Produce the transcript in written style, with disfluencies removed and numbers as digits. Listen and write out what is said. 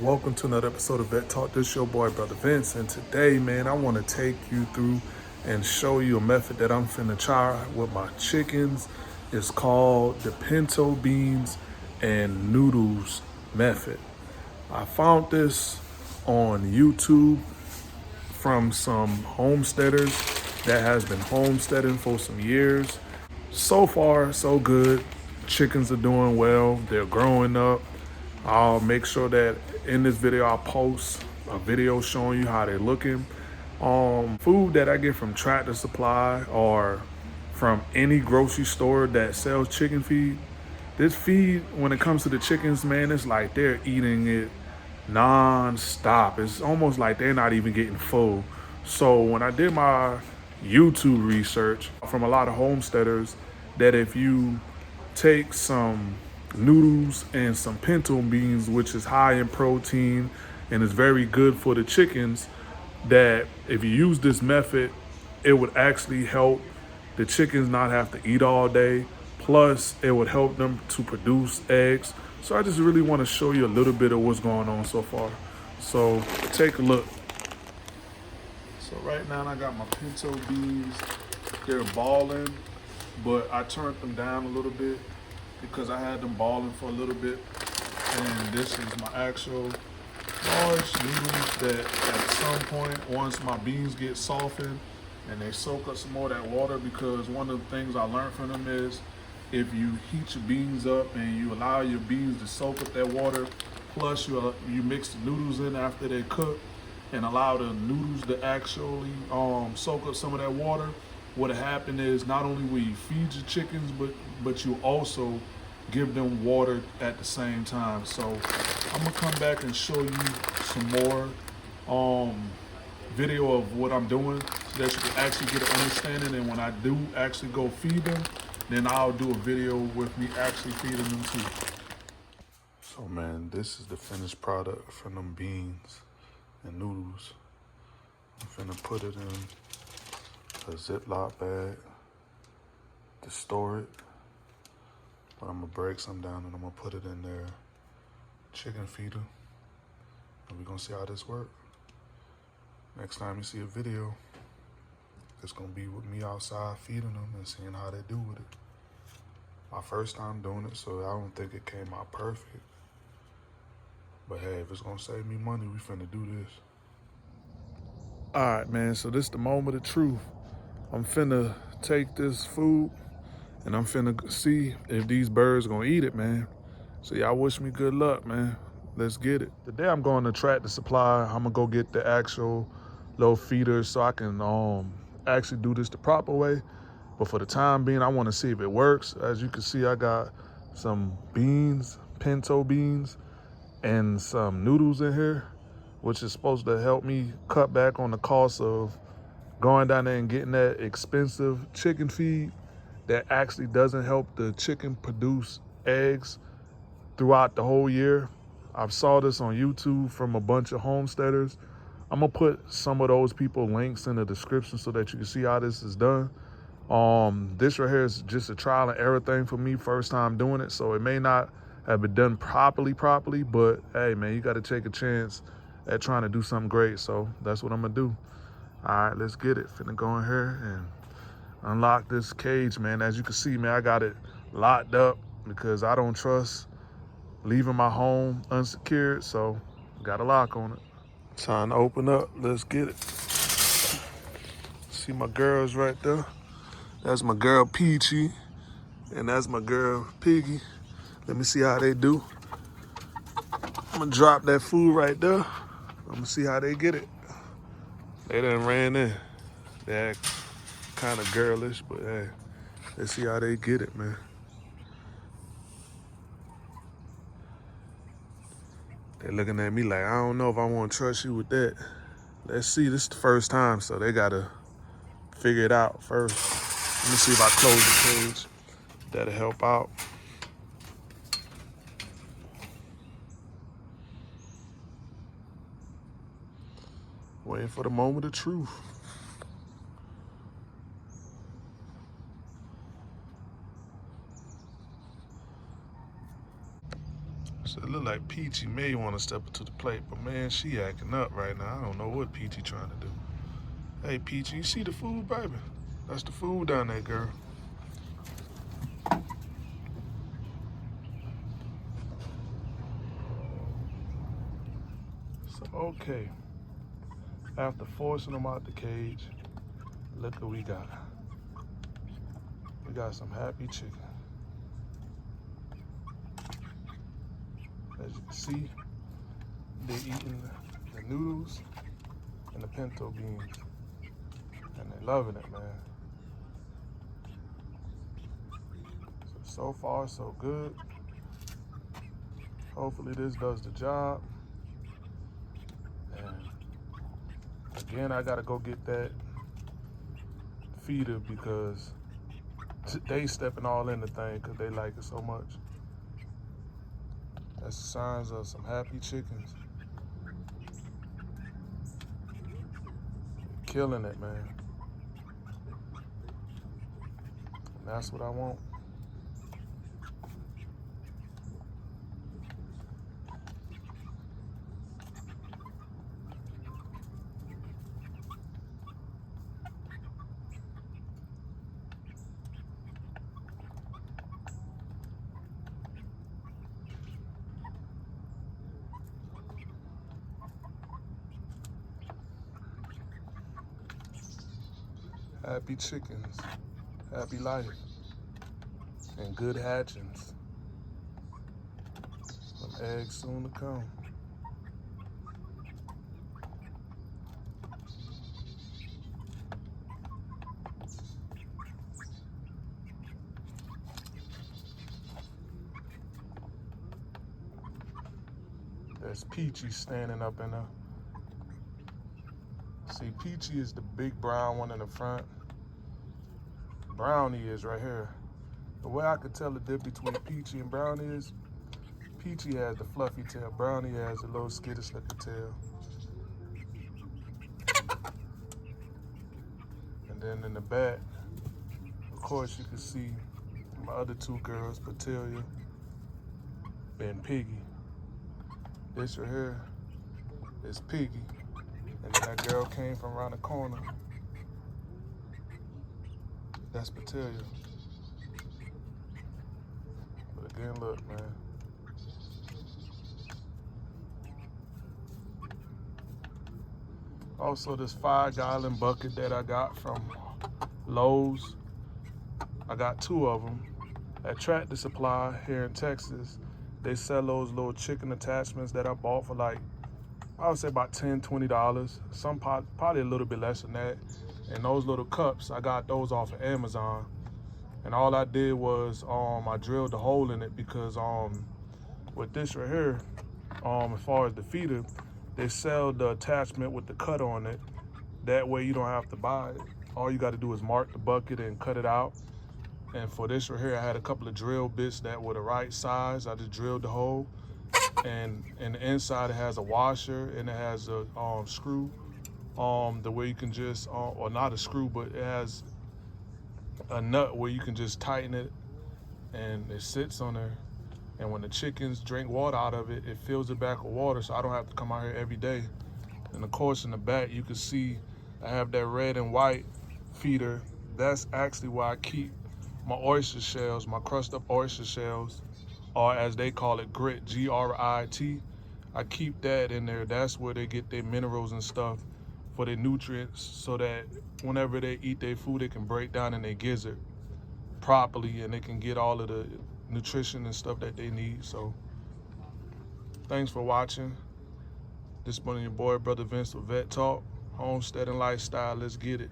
Welcome to another episode of Vet Talk. This is your boy, Brother Vince, and today, man, I want to take you through and show you a method that I'm finna try with my chickens. It's called the Pinto Beans and Noodles method. I found this on YouTube from some homesteaders that has been homesteading for some years. So far, so good. Chickens are doing well. They're growing up. I'll make sure that in this video I'll post a video showing you how they're looking. Food that I get from Tractor Supply or from any grocery store that sells chicken feed. This feed, when it comes to the chickens, man, it's like they're eating it non-stop. It's almost like they're not even getting full. So when I did my YouTube research from a lot of homesteaders, that if you take some noodles and some pinto beans, which is high in protein and is very good for the chickens, that if you use this method, it would actually help the chickens not have to eat all day. Plus, it would help them to produce eggs. So I just really want to show you a little bit of what's going on so far. So take a look. So right now I got my pinto beans. They're balling, but I turned them down a little bit because I had them balling for a little bit. And this is my actual large noodles that at some point, once my beans get softened and they soak up some more of that water, because one of the things I learned from them is if you heat your beans up and you allow your beans to soak up that water, plus you mix the noodles in after they cook and allow the noodles to actually soak up some of that water, what'll happen is not only will you feed your chickens, but you also give them water at the same time. So I'm gonna come back and show you some more video of what I'm doing so that you can actually get an understanding. And when I do actually go feed them, then I'll do a video with me actually feeding them too. So man, this is the finished product from them beans and noodles. I'm finna put it in a Ziploc bag to store it. But I'm gonna break some down and I'm gonna put it in their chicken feeder. And we're gonna see how this works. Next time you see a video, it's gonna be with me outside feeding them and seeing how they do with it. My first time doing it, so I don't think it came out perfect. But hey, if it's gonna save me money, we finna do this. All right, man, so this is the moment of truth. I'm finna take this food and I'm finna see if these birds gonna eat it, man. So y'all wish me good luck, man. Let's get it. Today I'm going to Tractor Supply. I'm gonna go get the actual little feeders so I can actually do this the proper way. But for the time being, I wanna see if it works. As you can see, I got some beans, pinto beans, and some noodles in here, which is supposed to help me cut back on the cost of going down there and getting that expensive chicken feed that actually doesn't help the chicken produce eggs throughout the whole year. I've saw this on YouTube from a bunch of homesteaders. I'm gonna put some of those people links in the description so that you can see how this is done. This right here is just a trial and error thing for me, first time doing it, so it may not have been done properly, but hey man, you gotta take a chance at trying to do something great, so that's what I'm gonna do. All right, let's get it. Finna go in here and unlock this cage, man. As you can see, man, I got it locked up because I don't trust leaving my home unsecured, so got a lock on it. Time to open up. Let's get it. See my girls right there. That's my girl Peachy, and that's my girl Piggy. Let me see how they do. I'm gonna drop that food right there. I'm gonna see how they get it. They done ran in. They act kind of girlish, but hey, let's see how they get it, man. They're looking at me like, I don't know if I want to trust you with that. Let's see, this is the first time, so they gotta figure it out first. Let me see if I close the cage. That'll help out. Waiting for the moment of truth. So it look like Peachy may want to step into the plate, but man, she acting up right now. I don't know what Peachy trying to do. Hey, Peachy, you see the food, baby? That's the food down there, girl. So, okay. After forcing them out the cage, look what we got. We got some happy chicken. As you can see, they're eating the noodles and the pinto beans. And they're loving it, man. So far, so good. Hopefully this does the job. And again, I gotta go get that feeder because they stepping all in the thing because they like it so much. That's the signs of some happy chickens. Killing it, man. And that's what I want. Happy chickens, happy life, and good hatchings. Some eggs soon to come. There's Peachy standing up in there. See, Peachy is the big brown one in the front. Brownie is right here. The way I could tell the difference between Peachy and Brownie is Peachy has the fluffy tail. Brownie has a little skittish looking tail. And then in the back, of course, you can see my other two girls, Patelia and Piggy. This right here is Piggy. And then that girl came from around the corner. That's Patelia. But again, look, man. Also, this 5-gallon bucket that I got from Lowe's. I got 2 of them. At Tractor Supply here in Texas, they sell those little chicken attachments that I bought for like, I would say about $10, $20. Some probably a little bit less than that. And those little cups, I got those off of Amazon. And all I did was I drilled a hole in it because with this right here, as far as the feeder, they sell the attachment with the cut on it. That way you don't have to buy it. All you got to do is mark the bucket and cut it out. And for this right here, I had a couple of drill bits that were the right size. I just drilled the hole. And in the inside, it has a washer and it has a screw. The way you can just, or not a screw, but it has a nut where you can just tighten it and it sits on there. And when the chickens drink water out of it, it fills it back with water, so I don't have to come out here every day. And of course, in the back, you can see I have that red and white feeder. That's actually where I keep my oyster shells, my crushed up oyster shells, or as they call it, grit, G-R-I-T. I keep that in there. That's where they get their minerals and stuff for their nutrients, so that whenever they eat their food, it can break down in their gizzard properly and they can get all of the nutrition and stuff that they need. So thanks for watching. This has been your boy, Brother Vince with Vet Talk, Homestead and Lifestyle. Let's get it.